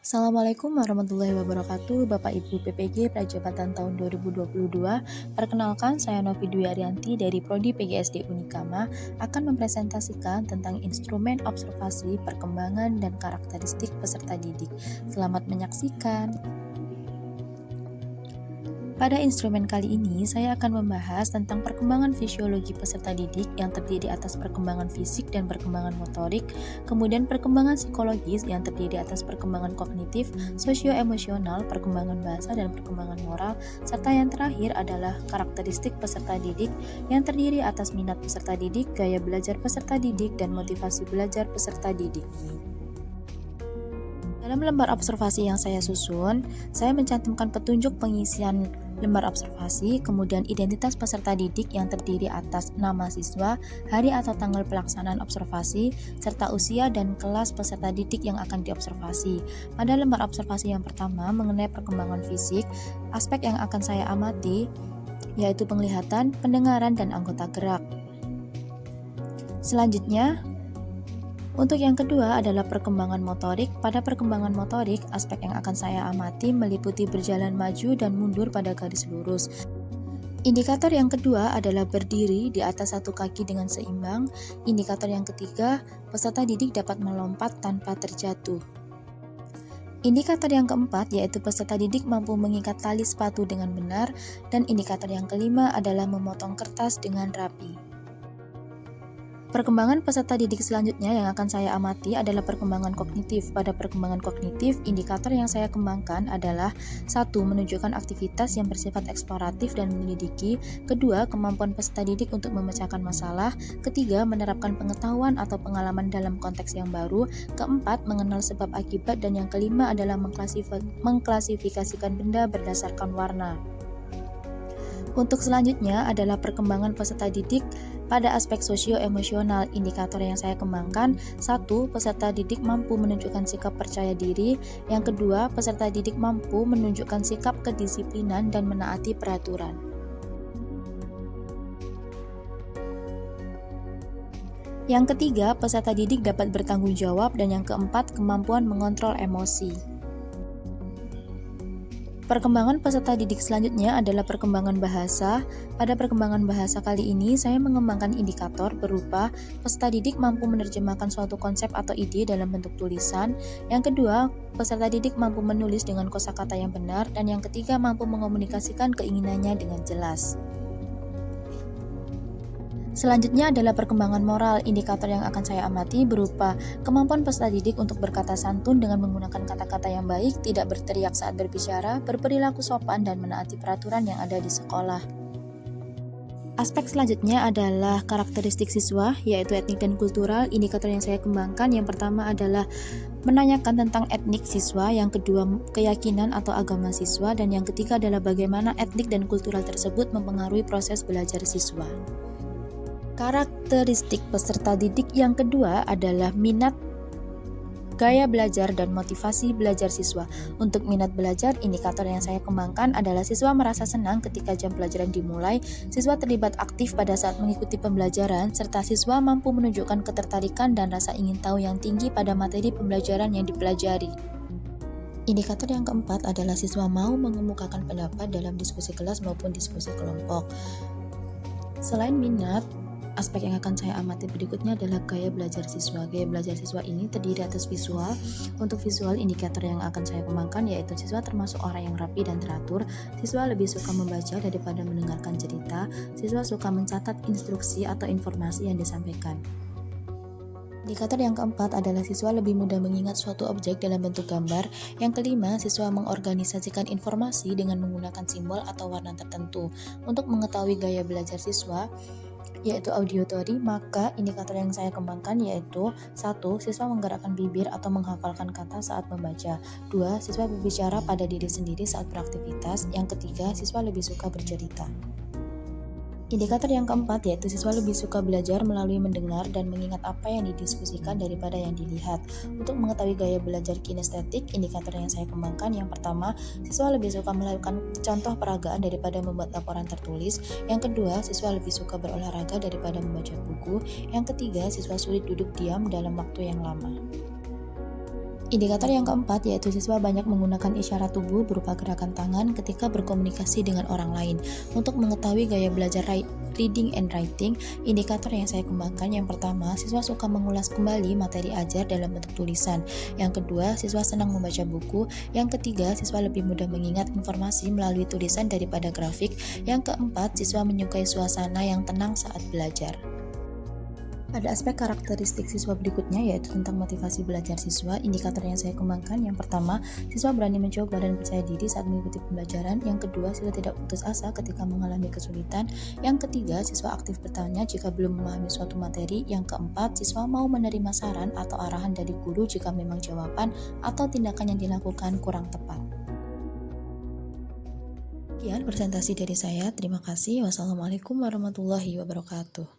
Assalamualaikum warahmatullahi wabarakatuh, Bapak Ibu PPG Prajabatan tahun 2022. Perkenalkan, saya Novi Dwi Arianti dari Prodi PGSD Unikama akan mempresentasikan tentang instrumen observasi, perkembangan, dan karakteristik peserta didik. Selamat menyaksikan. Pada instrumen kali ini, saya akan membahas tentang perkembangan fisiologi peserta didik yang terdiri atas perkembangan fisik dan perkembangan motorik, kemudian perkembangan psikologis yang terdiri atas perkembangan kognitif, sosio-emosional, perkembangan bahasa, dan perkembangan moral, serta yang terakhir adalah karakteristik peserta didik yang terdiri atas minat peserta didik, gaya belajar peserta didik, dan motivasi belajar peserta didik. Dalam lembar observasi yang saya susun, saya mencantumkan petunjuk pengisian lembar observasi, kemudian identitas peserta didik yang terdiri atas nama siswa, hari atau tanggal pelaksanaan observasi, serta usia dan kelas peserta didik yang akan diobservasi. Pada lembar observasi yang pertama mengenai perkembangan fisik, aspek yang akan saya amati yaitu penglihatan, pendengaran, dan anggota gerak. Selanjutnya, untuk yang kedua adalah perkembangan motorik. Pada perkembangan motorik, aspek yang akan saya amati meliputi berjalan maju dan mundur pada garis lurus. Indikator yang kedua adalah berdiri di atas satu kaki dengan seimbang. Indikator yang ketiga, peserta didik dapat melompat tanpa terjatuh. Indikator yang keempat yaitu peserta didik mampu mengikat tali sepatu dengan benar. Dan indikator yang kelima adalah memotong kertas dengan rapi. Perkembangan peserta didik selanjutnya yang akan saya amati adalah perkembangan kognitif. Pada perkembangan kognitif, indikator yang saya kembangkan adalah 1. Menunjukkan aktivitas yang bersifat eksploratif dan menyelidiki. Kedua, kemampuan peserta didik untuk memecahkan masalah. Ketiga, menerapkan pengetahuan atau pengalaman dalam konteks yang baru. Keempat, mengenal sebab akibat. Dan yang kelima adalah mengklasifikasikan benda berdasarkan warna. Untuk selanjutnya adalah perkembangan peserta didik pada aspek sosio-emosional. Indikator yang saya kembangkan, 1. Peserta didik mampu menunjukkan sikap percaya diri. Yang kedua, peserta didik mampu menunjukkan sikap kedisiplinan dan menaati peraturan. Yang ketiga, peserta didik dapat bertanggung jawab. Dan yang keempat, kemampuan mengontrol emosi. Perkembangan peserta didik selanjutnya adalah perkembangan bahasa. Pada perkembangan bahasa kali ini, saya mengembangkan indikator berupa peserta didik mampu menerjemahkan suatu konsep atau ide dalam bentuk tulisan. Yang kedua, peserta didik mampu menulis dengan kosakata yang benar. Dan yang ketiga, mampu mengomunikasikan keinginannya dengan jelas. Selanjutnya adalah perkembangan moral. Indikator yang akan saya amati berupa kemampuan peserta didik untuk berkata santun dengan menggunakan kata-kata yang baik, tidak berteriak saat berbicara, berperilaku sopan, dan menaati peraturan yang ada di sekolah. Aspek selanjutnya adalah karakteristik siswa, yaitu etnik dan kultural. Indikator yang saya kembangkan yang pertama adalah menanyakan tentang etnik siswa, yang kedua keyakinan atau agama siswa, dan yang ketiga adalah bagaimana etnik dan kultural tersebut mempengaruhi proses belajar siswa. Karakteristik peserta didik yang kedua adalah minat, gaya belajar, dan motivasi belajar siswa. Untuk minat belajar, indikator yang saya kembangkan adalah siswa merasa senang ketika jam pelajaran dimulai, siswa terlibat aktif pada saat mengikuti pembelajaran, serta siswa mampu menunjukkan ketertarikan dan rasa ingin tahu yang tinggi pada materi pembelajaran yang dipelajari. Indikator yang keempat adalah siswa mau mengemukakan pendapat dalam diskusi kelas maupun diskusi kelompok. Selain minat, aspek yang akan saya amati berikutnya adalah gaya belajar siswa. Gaya belajar siswa ini terdiri atas visual. Untuk visual, indikator yang akan saya kembangkan yaitu siswa termasuk orang yang rapi dan teratur. Siswa lebih suka membaca daripada mendengarkan cerita. Siswa suka mencatat instruksi atau informasi yang disampaikan. Indikator yang keempat adalah siswa lebih mudah mengingat suatu objek dalam bentuk gambar. Yang kelima, siswa mengorganisasikan informasi dengan menggunakan simbol atau warna tertentu. Untuk mengetahui gaya belajar siswa, yaitu auditory, maka indikator yang saya kembangkan yaitu 1. Siswa menggerakkan bibir atau menghafalkan kata saat membaca. 2. Siswa berbicara pada diri sendiri saat beraktivitas. Yang ketiga, siswa lebih suka bercerita. Indikator yang keempat yaitu siswa lebih suka belajar melalui mendengar dan mengingat apa yang didiskusikan daripada yang dilihat. Untuk mengetahui gaya belajar kinestetik, indikator yang saya kembangkan yang pertama, siswa lebih suka melakukan contoh peragaan daripada membuat laporan tertulis. Yang kedua, siswa lebih suka berolahraga daripada membaca buku. Yang ketiga, siswa sulit duduk diam dalam waktu yang lama. Indikator yang keempat yaitu siswa banyak menggunakan isyarat tubuh berupa gerakan tangan ketika berkomunikasi dengan orang lain. Untuk mengetahui gaya belajar reading and writing, indikator yang saya kembangkan yang pertama, siswa suka mengulas kembali materi ajar dalam bentuk tulisan. Yang kedua, siswa senang membaca buku. Yang ketiga, siswa lebih mudah mengingat informasi melalui tulisan daripada grafik. Yang keempat, siswa menyukai suasana yang tenang saat belajar. Pada aspek karakteristik siswa berikutnya yaitu tentang motivasi belajar siswa, indikator yang saya kembangkan yang pertama, siswa berani mencoba dan percaya diri saat mengikuti pembelajaran. Yang kedua, siswa tidak putus asa ketika mengalami kesulitan. Yang ketiga, siswa aktif bertanya jika belum memahami suatu materi. Yang keempat, siswa mau menerima saran atau arahan dari guru jika memang jawaban atau tindakan yang dilakukan kurang tepat. Sekian presentasi dari saya. Terima kasih. Wassalamualaikum warahmatullahi wabarakatuh.